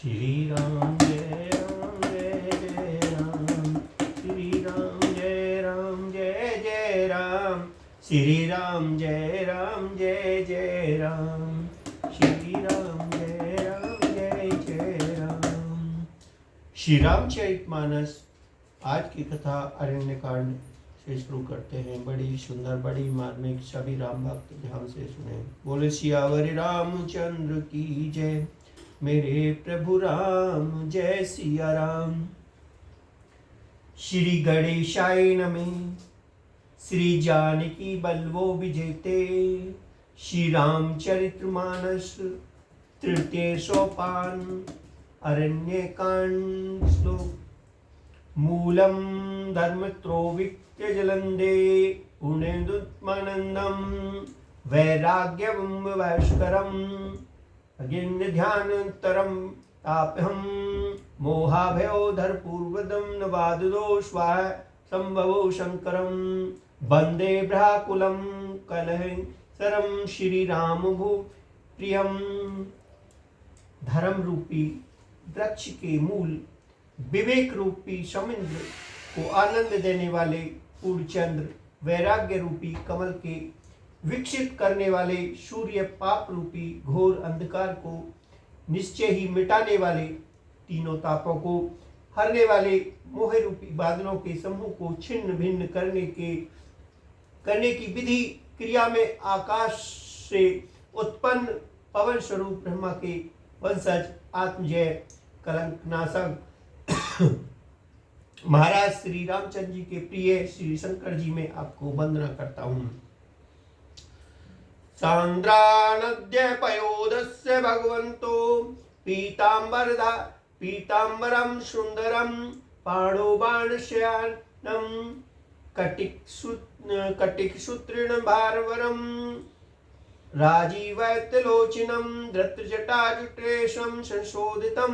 श्री राम जय राम जय जय राम, श्री राम जय राम जय जय राम, श्री राम जय राम जय जय राम, श्री राम जय राम जय जय राम। श्री रामचरितमानस आज की कथा अरण्यकांड से शुरू करते हैं। बड़ी सुंदर बड़ी मार्मिक, सभी राम भक्त ध्यान से सुने। बोले सियावर रामचंद्र की जय, मेरे प्रभु राम जय सिया राम। श्री गणेशाय नमः, श्री जानकी बल्लभो विजेते, श्री रामचरितमानस तृतीय सोपान अरण्यकांड श्लोक। मूलम धर्मत्रो वित्य जलंदे पुण्यदुत्मानंदम वैराग्यम वैष्करम अज्ञान ध्यानतरम ताप्यहम मोहाभयोधर पूर्वदम नवादो स्वाह संभवो शंकरम वंदे ब्रहाकुलम कलह सरम श्री राम भू प्रियम। धर्म रूपी वृक्ष के मूल, विवेक रूपी समुद्र को आनंद देने वाले पूर्णचंद्र, वैराग्य रूपी कमल के विकसित करने वाले सूर्य, पाप रूपी घोर अंधकार को निश्चय ही मिटाने वाले, तीनों तापों को हरने वाले, मोह रूपी बादलों के समूह को छिन्न भिन्न करने की विधि क्रिया में आकाश से उत्पन्न पवन स्वरूप ब्रह्मा के वंशज आत्मजय कलंकनाशक महाराज श्री रामचंद्र जी के प्रिय श्री शंकर जी में आपको वंदना करता हूँ। सांद्रा नद्य पयोदस्य भगवन्तो पीताम्बरम सुंदरम पाणो बाणश्यानम कटिकसूत्रेण भारवरम राजीवैत्यलोचनम धृतजटाजुटेशम संशोधितम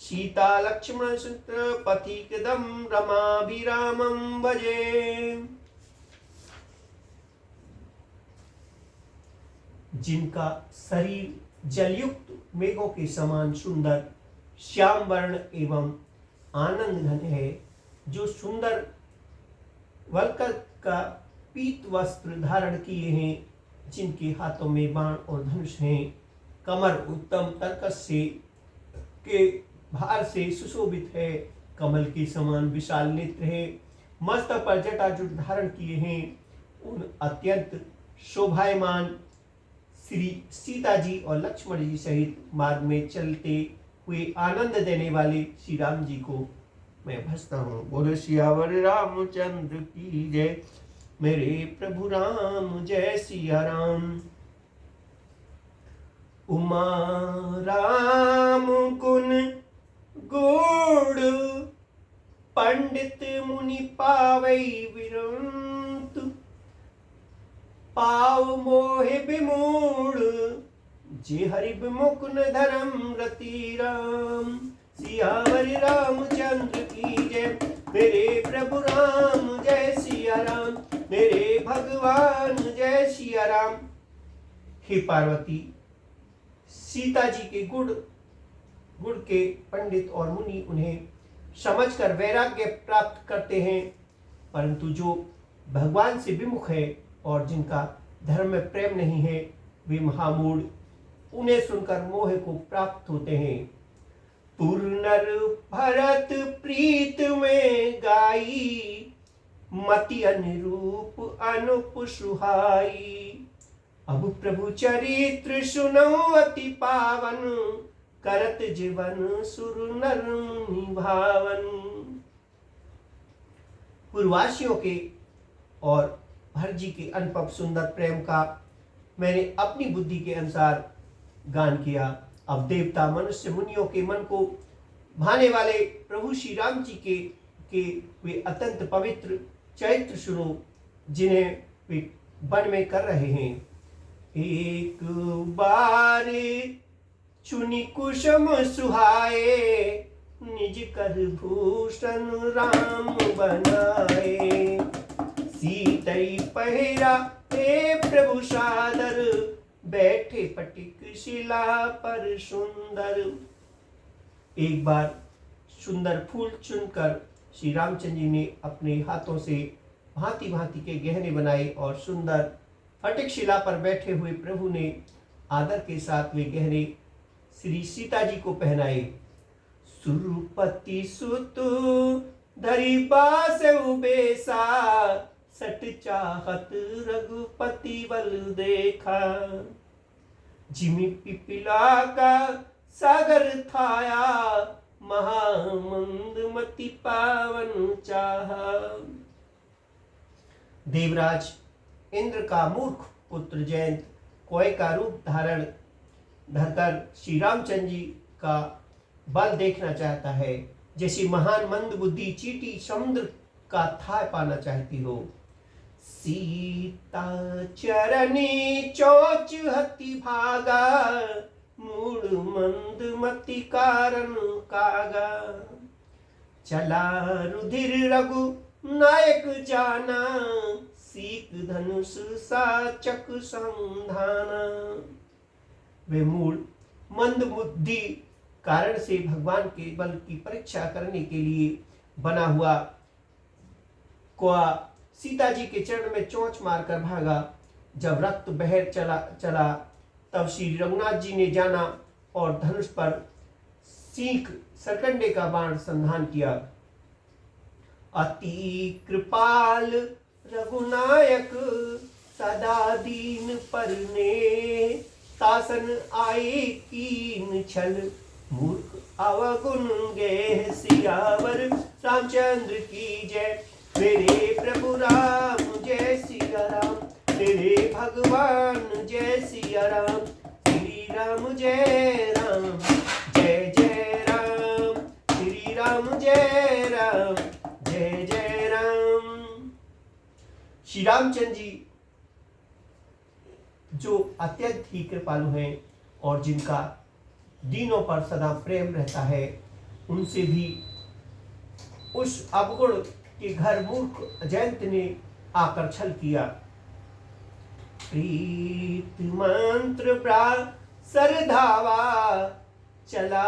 सीता लक्ष्मण सूत्र पथिकदम रमाभिरामं भजे। जिनका शरीर जलयुक्त मेघों के समान सुंदर श्याम वर्ण एवं आनंद घन है, जो सुंदर वल्कल का पीत वस्त्र धारण किए हैं, जिनके हाथों में बाण और धनुष हैं, कमर उत्तम तर्कस से के भार से सुशोभित है, कमल के समान विशाल नेत्र है, मस्तक पर जटाजूट धारण किए हैं, उन अत्यंत शोभायमान श्री सीता जी और लक्ष्मण जी सहित मार्ग में चलते हुए आनंद देने वाले श्री राम जी को मैं भजता हूँ। बोलो सियावर रामचंद्र की जय, मेरे प्रभु राम जय सिया राम। उमा राम गुण गुण पंडित मुनि पावै विरंतु, पाव मोहे विमूढ़ जे हरि विमुख न धर्म रति राम। सियावर रामचंद्र की जय, मेरे प्रभु राम जय सिया राम, मेरे भगवान जय सिया राम। हे पार्वती, सीता जी के गुण के पंडित और मुनि उन्हें समझकर वैराग्य प्राप्त करते हैं, परंतु जो भगवान से विमुख है और जिनका धर्म में प्रेम नहीं है, वे महामूढ़ उन्हें सुनकर मोह को प्राप्त होते हैं। पुरनर भरत प्रीत में गाई, मति अनुरूप अनुप सुहाई। अब प्रभु चरित्र सुनो अति पावन, करत जीवन सुर नर निभावन। पूर्ववासियों के और भरत जी के अनुपम सुंदर प्रेम का मैंने अपनी बुद्धि के अनुसार गान किया। अब देवता मनुष्य मुनियों के मन को भाने वाले प्रभु श्री राम जी के वे अत्यंत पवित्र चरित्र सुनो, जिन्हें वे वन में कर रहे हैं। एक बार चुनि कुसुम सुहाए, निज कर भूषण राम बनाए। सीतई पहिरा हे प्रभु सादर, बैठे पटिक शिला पर सुंदर। एक बार सुंदर फूल चुनकर श्री रामचंद्र जी ने अपने हाथों से भांति भांति के गहने बनाए और सुंदर फटिक शिला पर बैठे हुए प्रभु ने आदर के साथ वे गहने श्री सीता जी को पहनाए। सुरपति सुत धरी बास उबेसा, सट चाहत रघुपति बल देखा। जिमि पिपिला का सागर थाया, महामंदमति पावन चाहा। देवराज इंद्र का मूर्ख पुत्र जयंत कोय का रूप धारण धरकर श्री रामचंद्र जी का बल देखना चाहता है, जैसी महान मंद बुद्धि चींटी समुद्र का थाह पाना चाहती हो। सीता चरनी चोच हति भागा, मूड मंद मति कारण कागा। चला रुधिर रघु नायक जाना, सीक धनुष साचक संधाना। वे मूल मंद बुद्धि कारण से भगवान के बल की परीक्षा करने के लिए बना हुआ कोआ सीता जी के चरण में चोंच मारकर भागा। जब रक्त बह चला तब श्री रघुनाथ जी ने जाना और धनुष पर सीख सरकंडे का बाण संधान किया। अति कृपाल रघुनायक सदा दीन परने, तासन आए कीन छल मूर्ख अवगुण गे। सियावर रामचंद्र की जय, मेरे प्रभु राम जय सिया राम, मेरे भगवान जय सिया राम। श्री राम जय राम, जय जय राम, श्री राम जय राम, जय जय राम। श्री रामचंद्र जी जो अत्यंत ही कृपालु हैं और जिनका दीनों पर सदा प्रेम रहता है, उनसे भी उस अवगुण के घर मूर्ख जयंत ने आकर छल किया। प्रीत मंत्र प्रा सरधावा, चला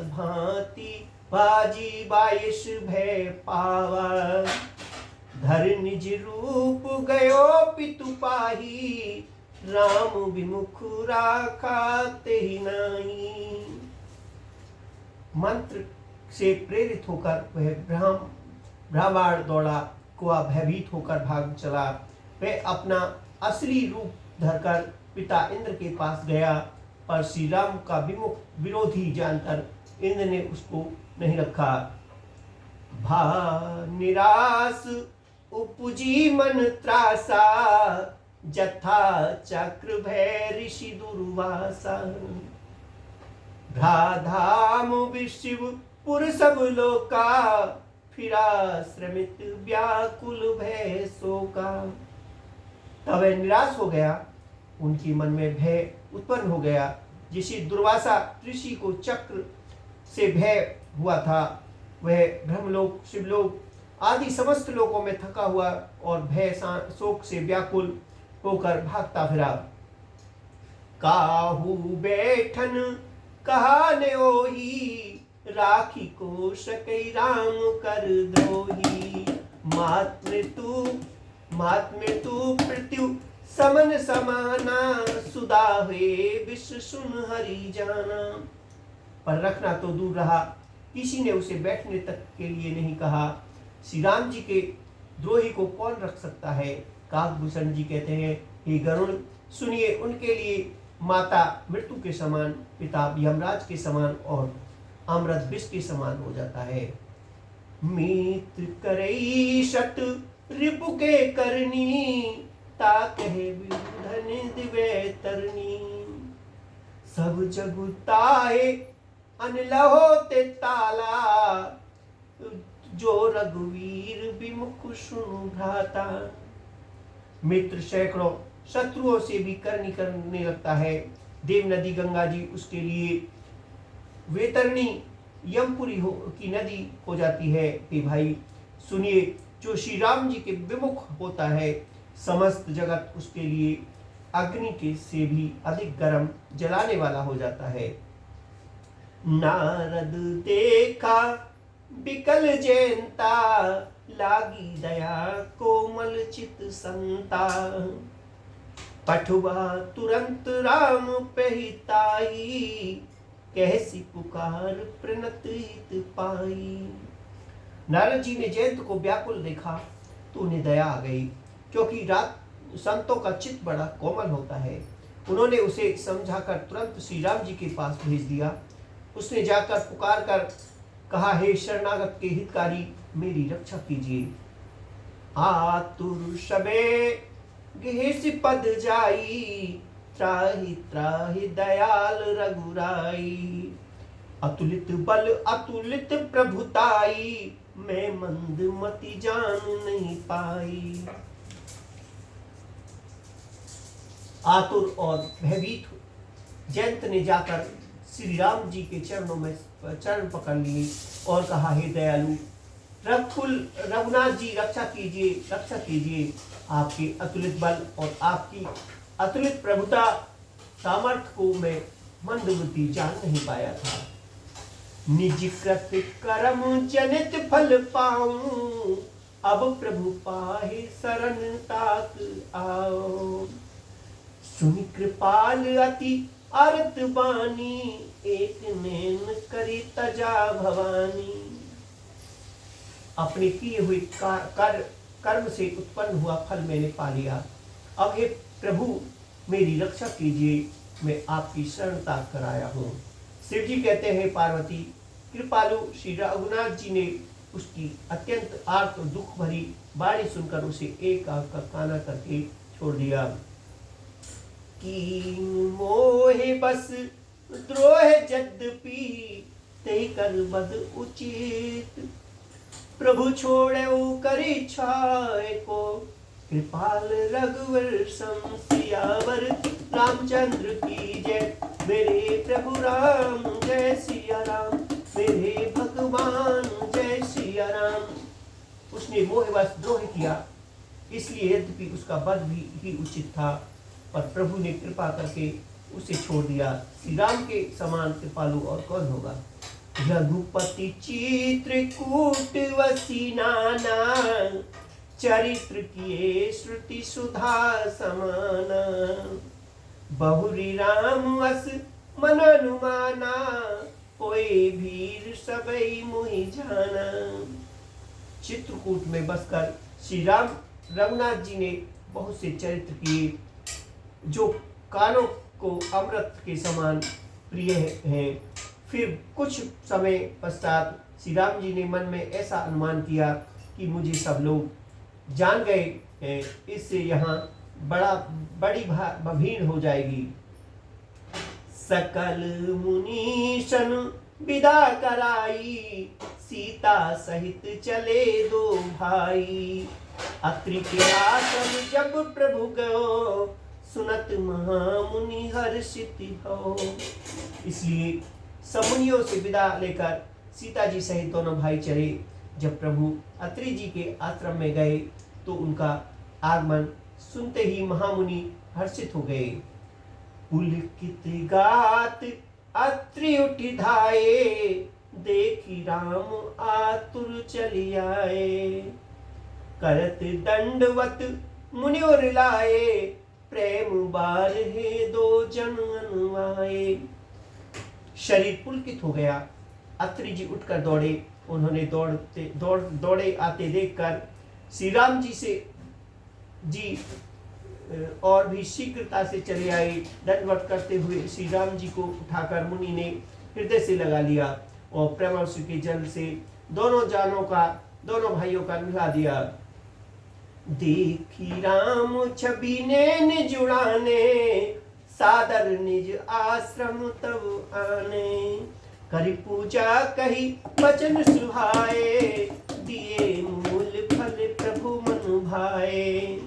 भांति बाजी बाईश भय पावा। धर निज रूप गयो पितु पाही, राम विमुख राखा तेहि नाहीं। मंत्र से प्रेरित होकर वह ब्राह्मण दौड़ा, कुआ भयभीत होकर भाग चला। वह अपना असली रूप धरकर पिता इंद्र के पास गया, पर श्री राम का विरोधी जानकर इंद्र ने उसको नहीं रखा। भा निराश उपजी मन त्रासा, जथा चक्र भय ऋषि दुर्वासा। धाम विशिव पुर सब लोका, फिरा श्रमित व्याकुल भय शोका। तब वह निराश हो गया, उनके मन में भय उत्पन्न हो गया। जिसे दुर्वासा ऋषि को चक्र से भय हुआ था, वह ब्रह्मलोक शिवलोक आदि समस्त लोकों में थका हुआ और भय शोक से व्याकुल होकर भागता फिरा। काहू बैठन कहा ने ओही, राखी को सकई राम कर द्रोही। महात्म्य तू पृथ्वी समन समाना, सुधा हुए विश्व सुन हरि जाना। पर रखना तो दूर रहा, किसी ने उसे बैठने तक के लिए नहीं कहा। श्री राम जी के द्रोही को कौन रख सकता है। काकभूषण जी कहते हैं, हे गरुड़ सुनिए, उनके लिए माता मृत्यु के समान, पिता यमराज के समान और अमृत विष के समान हो जाता है। मित्र करई शत रिपु के करनी, ता कहे विधन दिवे तरनी। सब जगु ताहे अनलहो ते ताला, जो रघुवीर विमुख सुनु भ्राता। मित्र सैकड़ों शत्रुओं से भी करनी करने लगता है। देव नदी गंगा जी उसके लिए वेतरणी यमपुरी की नदी हो जाती है। कि भाई सुनिए, जो श्री राम जी के विमुख होता है, समस्त जगत उसके लिए अग्नि के से भी अधिक गर्म जलाने वाला हो जाता है। नारद देखा बिकल जयंता, लागी दया कोमल चित संता। पठुआ तुरंत राम पहिताई, कैसी पुकार प्रणत हित पाई। नारद जी ने जयंत को व्याकुल देखा तो उन्हें दया आ गई, क्योंकि रात संतों का चित्त बड़ा कोमल होता है। उन्होंने उसे समझाकर तुरंत श्री राम जी के पास भेज दिया। उसने जाकर पुकार कर कहा, हे शरणागत के हितकारी, मेरी रक्षा कीजिए। आतुर सबे गहेस पद जाई, त्राहि त्राहि दयाल रघुराई। अतुलित बल अतुलित प्रभुताई, मैं मंद मति जान नहीं पाई। आतुर और भयभीत जयंत ने जाकर श्री राम जी के चरणों में चरण पकड़ लिए और कहा, हे दयालु रघुनाथ जी, रक्षा कीजिए। आपके अतुलित बल और आपकी अतुलित प्रभुता सामर्थ्य को मैं मंदबुद्धि जान नहीं पाया था। निज कृत कर्म जनित फल पाऊं, अब प्रभु पाहि शरण ताक आओ। सुनि कृपाल अति आरत बानी, एक नैन करी तजा भवानी। अपने किए हुए कर्म से उत्पन्न हुआ फल मैंने पा लिया। अब हे प्रभु मेरी रक्षा कीजिए, मैं आपकी शरणता कराया हूँ। शिव जी कहते हैं, पार्वती कृपालु श्री रघुनाथ जी ने उसकी अत्यंत आर्त और दुख भरी बाणी सुनकर उसे एक आंख का काना करके छोड़ दिया। की मोहे बस द्रोह यद्यपि, ते कर बद उचित। प्रभु छोड़े कर इच्छाए को, कृपाल रघुवर सम सियावर। रामचंद्र की जय, मेरे प्रभु राम जय सिया राम, मेरे भगवान जय सिया राम। उसने मोहवश द्रोह किया, इसलिए यद्यपि उसका वध ही उचित था, पर प्रभु ने कृपा करके उसे छोड़ दिया। श्री राम के समान कृपालु और कौन होगा। रघुपति चित्रकूट वसी नाना, चरित्र किए श्रुति सुधा समाना। बहुरी राम वस मन अनुमाना, कोई भीर सबई मुहि जाना। चित्रकूट में बसकर श्री राम रघुनाथ जी ने बहुत से चरित्र किए, जो कानों को अमृत के समान प्रिय हैं। फिर कुछ समय पश्चात श्री राम जी ने मन में ऐसा अनुमान किया कि मुझे सब लोग जान गए हैं, इससे यहाँ बड़ी भीड़ हो जाएगी। सकल मुनीशन विदा कराई, सीता सहित चले दो भाई। अत्रि के आश्रम जब प्रभु गयो, सुनत महामुनि हर्षित हो। इसलिए सब मुनियों से विदा लेकर सीता जी सहित दोनों भाई चले। जब प्रभु अत्रि जी के आश्रम में गए तो उनका आगमन सुनते ही महामुनि हर्षित हो गए। पुलकित गात अत्रि उठि धाये, देखी राम आतुर चली आए। करत दंडवत मुनिवर लाए, प्रेम बार है दो जन अनुआए। शरीर पुलकित हो गया। अत्रि जी उठकर दौड़े। उन्होंने दौड़े आते देखकर श्री राम जी और भी शीघ्रता से चले आए। दंडवत करते हुए श्री राम जी को उठाकर मुनि ने हृदय से लगा लिया और प्रेमांशु के जल से दोनों भाइयों का नहला दिया। देखी राम छवि नैन जुड़ाने, सादर निज आश्रम तब आने। करी पूजा कही वचन सुहाए, दिए मूल फल प्रभु मन भाए।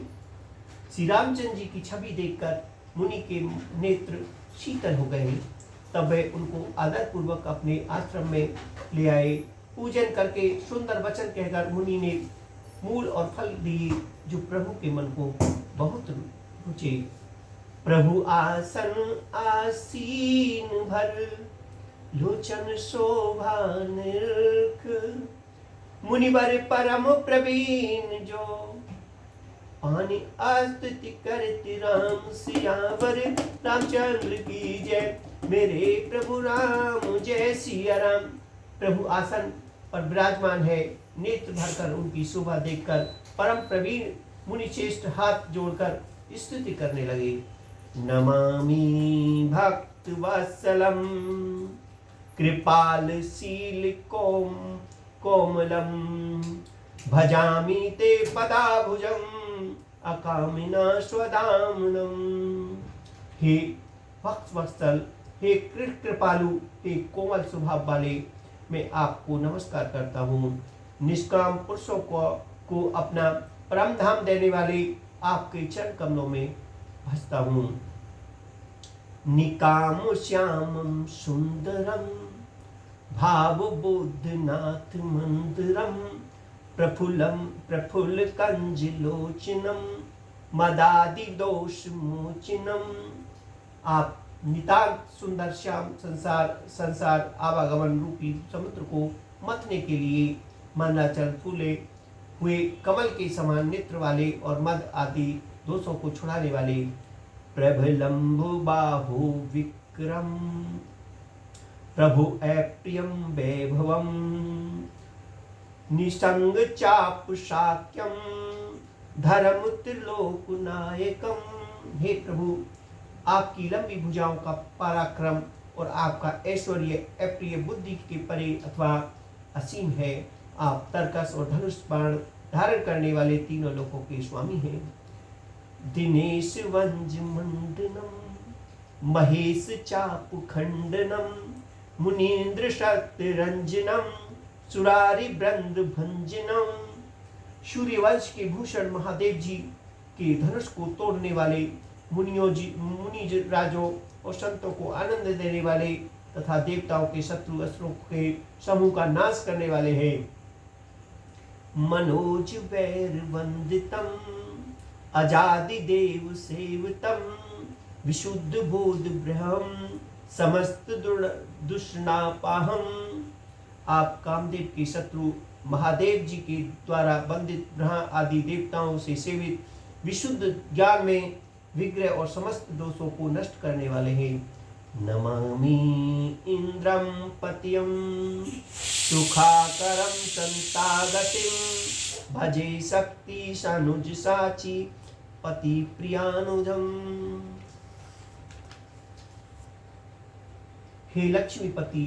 श्री रामचंद्र जी की छवि देखकर मुनि के नेत्र शीतल हो गए। तब वे उनको आदर पूर्वक अपने आश्रम में ले आए। पूजन करके सुंदर वचन कहकर मुनि ने मूल और फल दिए, जो प्रभु के मन को बहुत रुचे। प्रभु आसन आसीन भर, लोचन शोभा निरख, मुनिवर परम प्रवीण जो, पानी आस्तुति करति राम सियावर रामचंद्र की जय। मेरे प्रभु राम जय सिया राम। प्रभु आसन पर विराजमान है। नेत्र भरकर उनकी शोभा देखकर परम प्रवीण मुनि श्रेष्ठ हाथ जोड़कर स्तुति करने लगे। नमामि भक्त वत्सलम कृपालशील कोमलम, भजामि ते पदाभुजं अकामिना स्वदामनम। हे भक्त वत्सल, हे कृपालु, हे कोमल स्वभाव वाले, मैं आपको नमस्कार करता हूँ। निष्काम पुरुषों को अपना परम धाम देने वाले आपके चरण कमलों में भजता हूँ। निकाम श्यामम सुंदरम भाव बुद्धनाथ मंदिरम, प्रफुल्ल कंज लोचनम मदादि दोष मोचनम। आप नितांत सुंदर श्याम संसार आवागमन रूपी समुद्र को मथने के लिए मंदाचल फूले हुए कमल के समान नेत्र वाले और मद आदि दोषों को छुड़ाने वाले, प्रभलंबु बाहु विक्रम प्रभु अप्रियम वैभवम, निसंग चाप शाक्यम धर्म त्रिलोक नायकम। हे प्रभु, आपकी लंबी भुजाओं का पराक्रम और आपका ऐश्वर्य अप्रिय बुद्धि के परे अथवा असीम है। आप तर्कस और धनुष बाण धारण करने वाले तीनों लोकों के स्वामी हैं। दिनेश वंज मंडनम महेश चाप खंडनम, मुनीन्द्र शक्ति रंजनम सुरारी ब्रंद भंजनम। सूर्यवंश के भूषण महादेव जी के धनुष को तोड़ने वाले, मुनि राजों और संतों को आनंद देने वाले तथा देवताओं के शत्रु असुरों के समूह का नाश करने वाले हैं। मनोज वैर वंदितम अजादि देव सेवतम, विशुद्ध बोध ब्रह्म समस्त दुष्णापाहम। आप कामदेव के शत्रु महादेव जी के द्वारा वंदित ब्रह्मा आदि देवताओं से सेवित, विशुद्ध ज्ञान में विग्रह और समस्त दोषों को नष्ट करने वाले हैं। नमामि इंद्रम पतियम सुखाकरम संतागतिम, भजे शक्ति सनुज साची पति प्रियानुजम। हे लक्ष्मीपति,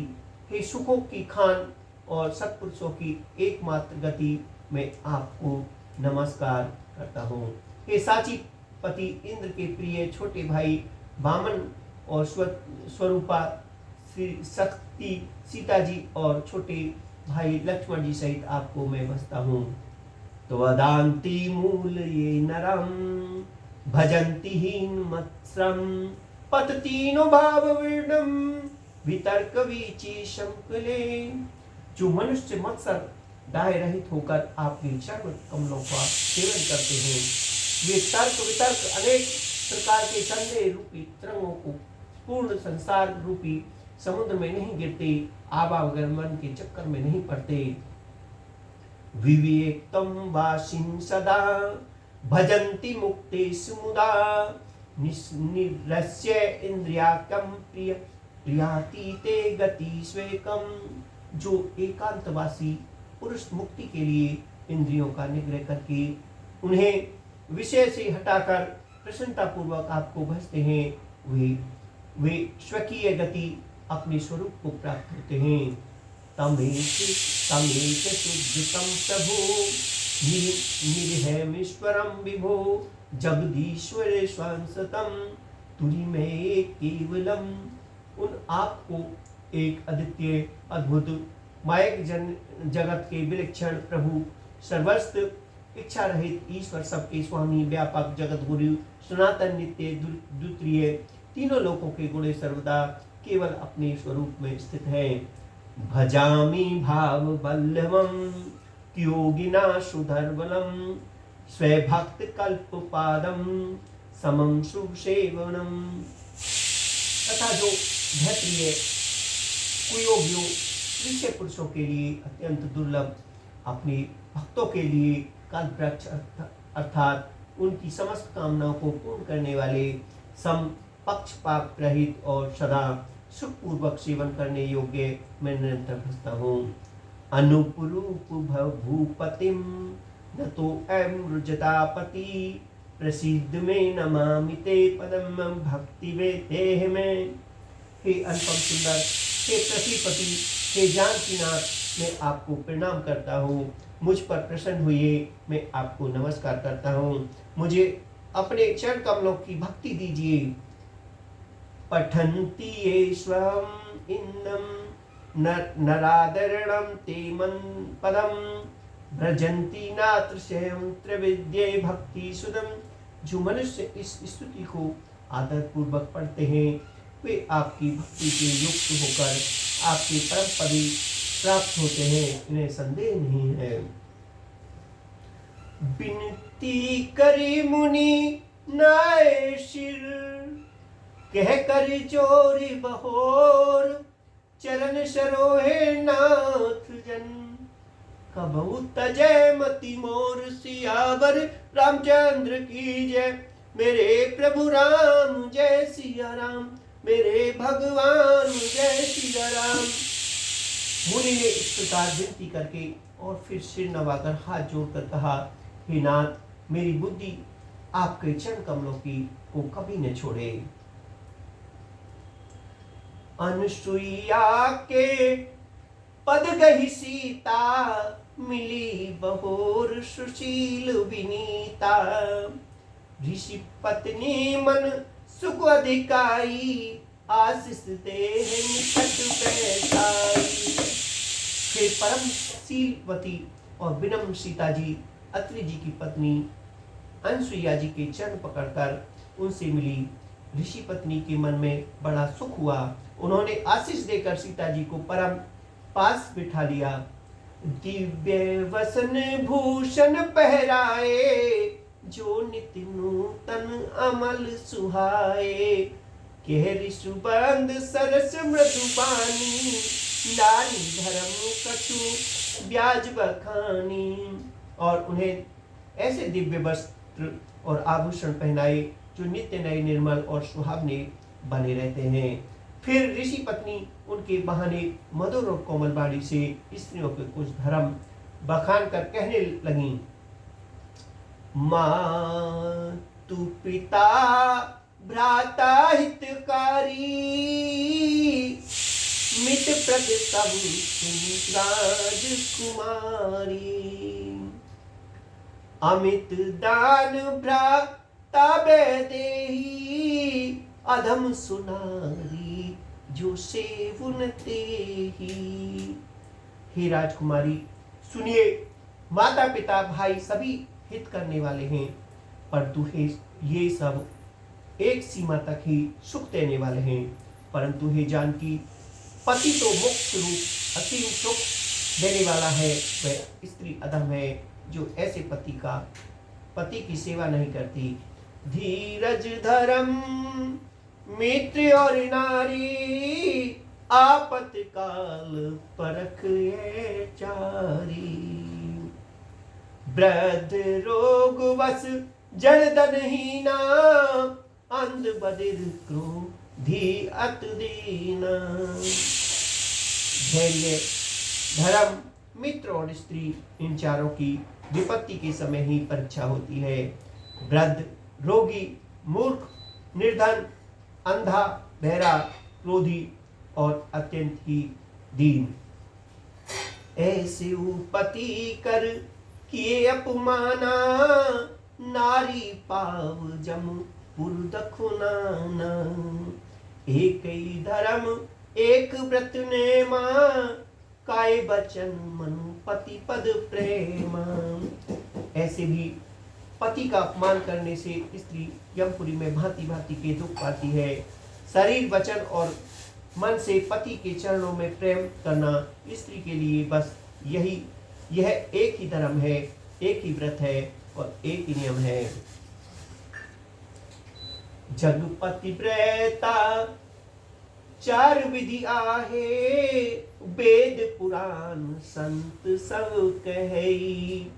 हे सुखों की खान और सत्पुरुषों की एकमात्र गति, मैं आपको नमस्कार करता हूँ। हे साची पति, इंद्र के प्रिय छोटे भाई वामन और स्वरूपा शक्ति सीता जी और छोटे भाई लक्ष्मण जी सहित आपको मैं भजता हूँ। त्वदान्ति मूल ये नरम भजन्ति हीन मत्सरम, पततीनो भाव विर्णम वितर्क वीची शंकले। जो मनुष्य मत्सर दाय रहित होकर आपके चरण कमलों का सेवन करते हैं, वे तर्क वितर्क अनेक प्रकार के संदेह रूपी तरंगों को पूर्ण संसार रूपी समुद्र में नहीं गिरते, आवागमन के चक्कर में नहीं पड़ते। विवेकतम वासिन सदा भजन्ति मुक्ते सुमुदा, निरस्य इंद्रियाकम प्रिय प्रियातीते गति स्वेकम। जो एकांतवासी पुरुष मुक्ति के लिए इंद्रियों का निग्रह करके उन्हें विषय से हटाकर प्रसन्नता पूर्वक आपको भजते हैं, वे स्वकीय गति अपने स्वरूप को प्राप्त होते हैं। तमेक शुद्धतम प्रभु निर्हैमीश्वरम विभो, जगदीश्वरे स्वांसतम तुरी में केवलम। उन आपको एक अद्वितीय अद्भुत मायक जगत के विलक्षण प्रभु, सर्वस्व इच्छा रहित ईश्वर, सबके स्वामी, व्यापक जगत गुरु, सनातन नित्य द्वितीय, तीनों लोकों के गुणे सर्वदा केवल अपने स्वरूप में स्थित है। भजामि भाव बल्लभम योगिना सुधर्वलम, स्वभक्त कल्प पादम समम सुसेवनम। तथा जो भयप्रिय कुयोगियों ऋषि पुरुषों के लिए अत्यंत दुर्लभ, अपने भक्तों के लिए कल्पवृक्ष अर्थात उनकी समस्त कामनाओं को पूर्ण करने वाले, सम पक्षपात रहित और सदा सुखपूर्वक सेवन करने योग्य मैं निरंतर भजता हूँ। अनुपरूप भूपतिम न तो अमृजतापति, प्रसिद्ध में नमामि ते पदम भक्ति वे देह में। हे अनुपम सुंदर, हे पृथ्वीपति, हे जानकीनाथ, मैं आपको प्रणाम करता हूँ। मुझ पर प्रसन्न हुए, मैं आपको नमस्कार करता हूँ। मुझे अपने चरण कमलों की भक्ति दीजिए। पठन्ति ये स्वम इंदम नरादरणम ते मन पदम, भ्रजन्ति नात्र स्वयं त्रिविद्ये भक्ति सुदम। जो मनुष्य इस स्तुति को आदर पूर्वक पढ़ते हैं, वे आपकी भक्ति के युक्त होकर आपके परम पद प्राप्त होते हैं, इन्हें संदेह नहीं है। बिनती करी मुनि नाय सिर, कह कर जोरी बहोर, चरण सरोहे नाथ जन। कबहु तजय मति मोर, सियावर रामचंद्र की जय। मेरे प्रभु राम जय सिया राम, मेरे भगवान जय सिया राम। मुनि ने इस प्रकार विनती करके और फिर सिर नवाकर हाथ जोड़कर कहा, हे नाथ, मेरी बुद्धि आपके चरण कमलों की को कभी न छोड़े। अनुसुईया के पद गही सीता, मिली बहोर सुशील विनीता। ऋषि पत्नी मन सुख अधिकाई, आशीष देह निकट बैठाई। हे परम शीलवती और विनम्र सीता जी, अत्रि जी की पत्नी अनुसुईया जी के चरण पकड़कर उनसे मिली। ऋषि पत्नी के मन में बड़ा सुख हुआ। उन्होंने आशीष देकर सीता जी को परम पास बिठा लिया। दिव्य वसन भूषण पहराए, जो नित्य नूतन अमल सुहाए। केहरि सुबंध सरस मृदुबानी, नारी धर्म कछु ब्याज बखानी। और उन्हें ऐसे दिव्य वस्त्र और आभूषण पहनाए जो नित्य नए निर्मल और सुहावने बने रहते हैं। फिर ऋषि पत्नी उनके बहाने मधुर और कोमल वाणी से स्त्रियों के कुछ धर्म बखान कर कहने लगी। मातु पिता भ्राता हितकारी, मित प्रद सब राजकुमारी। अमित दान भ्राता देही, अधम सुनारी जो सेवुन तेहि। हे राजकुमारी, सुनिए, माता पिता भाई सभी हित करने वाले हैं, परंतु ये सब एक सीमा तक ही सुख देने वाले हैं। परंतु हे जानकी, पति तो मोक्ष रूप असीम सुख देने वाला है। वह स्त्री अधम है जो ऐसे पति की सेवा नहीं करती। धीरज धर्म मित्र और नारी, आपत काल परख ये चारी। वृद्ध रोग वश जड़धनहीना, अंध बधिर क्रोधी अत दीना। धैर्य, धर्म, मित्र और स्त्री, इन चारों की विपत्ति के समय ही परीक्षा होती है। वृद्ध, रोगी, मूर्ख, निर्धन, अंधा, बहरा, क्रोधी और अत्यंत ही दीन, ऐसे पति कर किए अपमाना। नारी पाव जम पुरदखुनाना। एक ही धर्म एक व्रत नेमा, काय बचन मनु पति पद प्रेमा। ऐसे भी पति का अपमान करने से स्त्री यमपुरी में भांति भांति के दुख पाती है। शरीर, वचन और मन से पति के चरणों में प्रेम करना स्त्री के लिए बस यह एक ही धर्म है, एक ही व्रत है और एक ही नियम है। जगपति प्रेता चार विधि आहे, वेद पुराण संत सब कहई।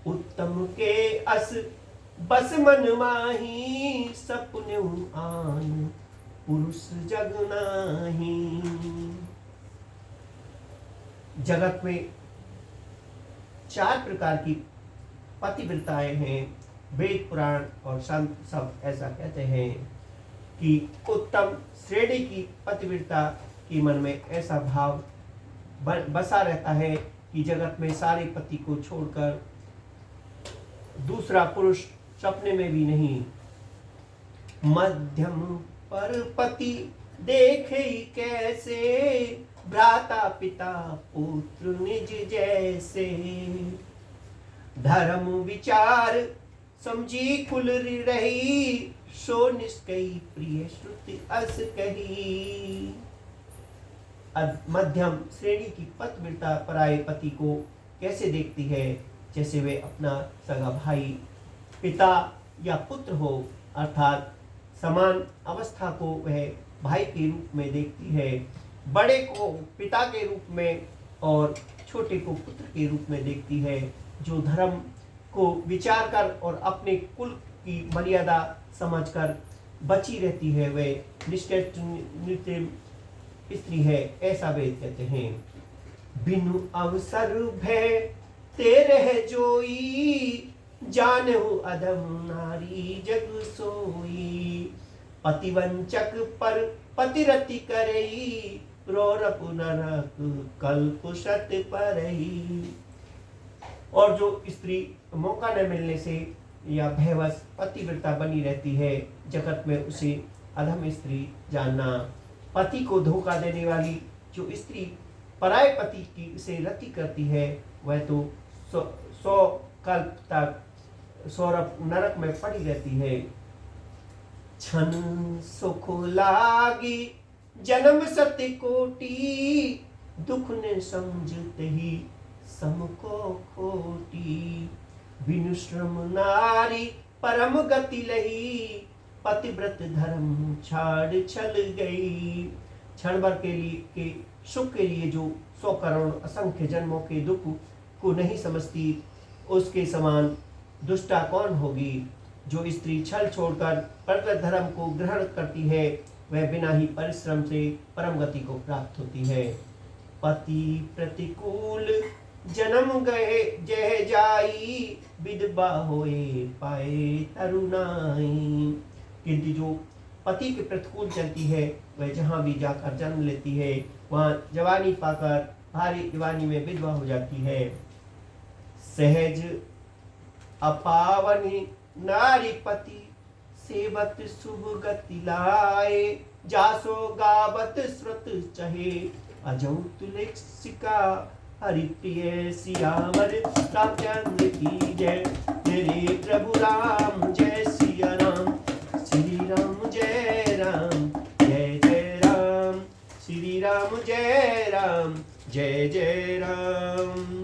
उत्तम के अस बस मन माही, सपने आन पुरुष जग नाही। जगत में चार प्रकार की पतिव्रताएं हैं। वेद पुराण और संत सब ऐसा कहते हैं कि उत्तम श्रेणी की पतिव्रता की मन में ऐसा भाव बसा रहता है कि जगत में सारे पति को छोड़कर दूसरा पुरुष सपने में भी नहीं। मध्यम पर पति देखे कैसे, भ्राता पिता पुत्र निज जैसे। धर्म विचार समझी कुल रही, सो निष्कई प्रिय श्रुति अस कही। मध्यम श्रेणी की पतिव्रता पराये पति को कैसे देखती है? जैसे वे अपना सगा भाई, पिता या पुत्र हो, अर्थात समान अवस्था को वह भाई के रूप में देखती है। बड़े को पिता के रूप में और छोटे को पुत्र के रूप में देखती है। जो धर्म को विचार कर और अपने कुल की मर्यादा समझकर बची रहती है, वह निष्ठित स्त्री है, ऐसा वेद कहते हैं। बिनु अवसर भय तेरे जोई, जानहु अधम नारी जग सोई। पतिवंचक पर पतिरति करई, रोरप नरक कल्प शत परई। और जो स्त्री मौका न मिलने से या भयवश पतिव्रता बनी रहती है, जगत में उसे अधम स्त्री जानना। पति को धोखा देने वाली जो स्त्री पराये पति की से रति करती है, वह तो 100 कल्प तक सौरभ नरक में पड़ी रहती है। छन सुख लागी जन्म सत्य कोटि, दुख ने समझते ही सम को खोटी। बिनु श्रम नारी परम गति लही, पतिव्रत धर्म छाड़ छल गई। क्षण भर के लिए के सुख के लिए जो 100 करोड़ असंख्य जन्मों के दुख को नहीं समझती, उसके समान दुष्टा कौन होगी। जो स्त्री छल छोड़कर पतिव्रत धर्म को ग्रहण करती है, वह बिना ही परिश्रम से परम गति को प्राप्त होती है। पति प्रतिकूल जन्म गए जह जाई, विधवा होए पाए तरुणाई। किंतु जो पति के प्रतिकूल चलती है, वह जहाँ भी जाकर जन्म लेती है, वहाँ जवानी पाकर भारी जवानी में विधवा हो जाती है। सहज अपावनी नारी पति, सेवत शुभ गति लाए। जासो गावत श्रुत चहे, अजौ तुलसिका हरि प्रिय सियावर रामचंद्र की जय। मेरे प्रभु राम जय सिया राम, श्री राम जय राम जय जय राम, श्री राम जय राम जय जय राम।